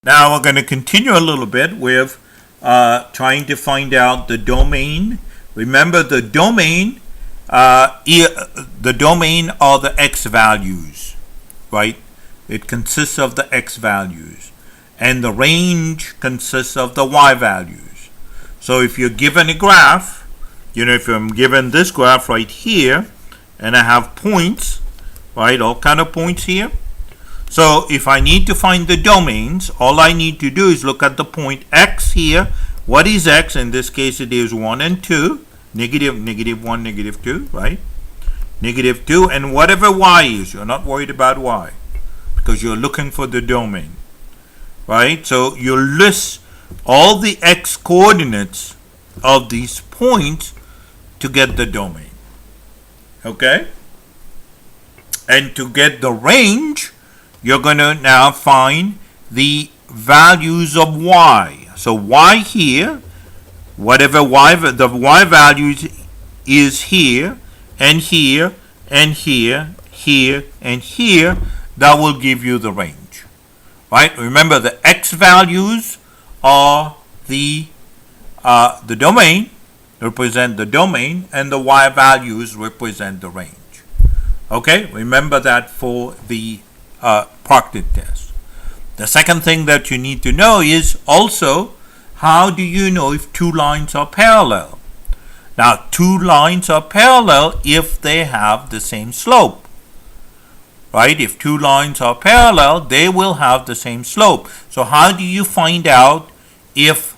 Now we're going to continue a little bit with trying to find out the domain. Remember, the domain are the x values, right? It consists of the x values, and the range consists of the y values. So if you're given a graph, if I'm given this graph right here, and I have points, right, all kind of points here. So if I need to find the domains, all I need to do is look at the point x here. What is x? In this case, it is 1 and 2. Negative 1, negative 2, right? Negative 2, and whatever y is, you're not worried about y, because you're looking for the domain, right? So you list all the x coordinates of these points to get the domain, okay? And to get the range, you're going to now find the values of y. So y here, whatever the y values is here, and here, and here, here, and here, that will give you the range, right? Remember, the x values are the domain, represent the domain, and the y values represent the range. Okay, remember that for the proctored test. The second thing that you need to know is also, how do you know if two lines are parallel? Now, two lines are parallel if they have the same slope, right? If two lines are parallel, they will have the same slope. So how do you find out if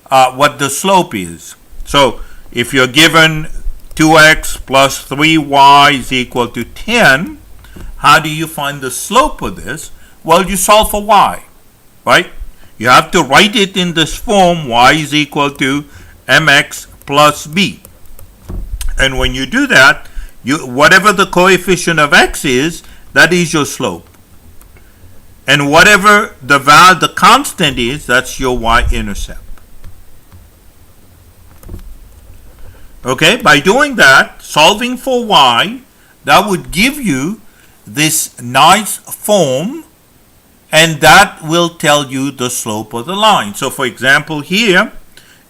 what the slope is? So if you're given 2x plus 3y is equal to 10, how do you find the slope of this? Well, you solve for y, right? You have to write it in this form, y is equal to mx plus b. And when you do that, whatever the coefficient of x is, that is your slope. And whatever the constant is, that's your y-intercept. Okay, by doing that, solving for y, that would give you this nice form, and that will tell you the slope of the line. So for example here,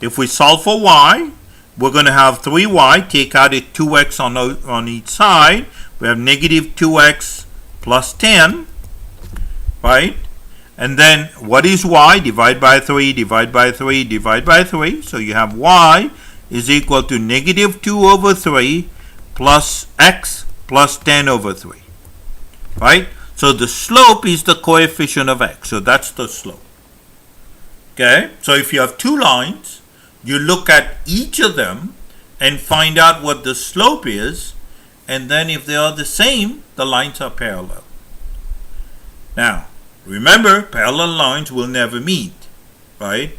if we solve for y, we're going to have 3y, take out a 2x on each side. We have negative 2x plus 10, right? And then what is y? Divide by 3, divide by 3, divide by 3. So you have y is equal to negative 2 over 3 plus x plus 10 over 3, right? So the slope is the coefficient of x. So that's the slope. Okay? So if you have two lines, you look at each of them and find out what the slope is, and then if they are the same, the lines are parallel. Now, remember, parallel lines will never meet, right?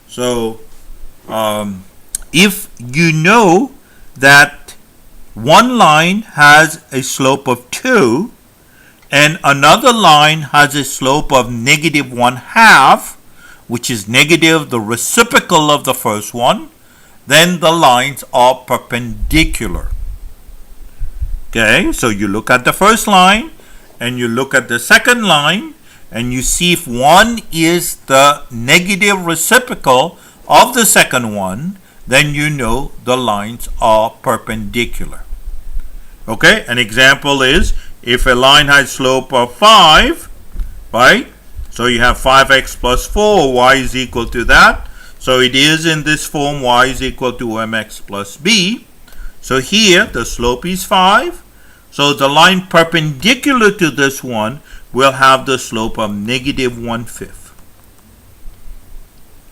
So if you know that one line has a slope of 2 and another line has a slope of negative 1/2, which is negative the reciprocal of the first one, then the lines are perpendicular. Okay, so you look at the first line and you look at the second line and you see if one is the negative reciprocal of the second one, then you know the lines are perpendicular. Okay, an example is if a line has slope of 5, right? So you have 5x plus 4, y is equal to that. So it is in this form, y is equal to mx plus b. So here the slope is 5. So the line perpendicular to this one will have the slope of negative 1/5.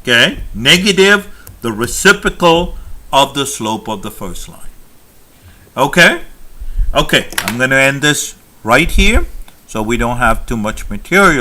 Okay, negative the reciprocal of the slope of the first line. Okay, I'm going to end this right here so we don't have too much material.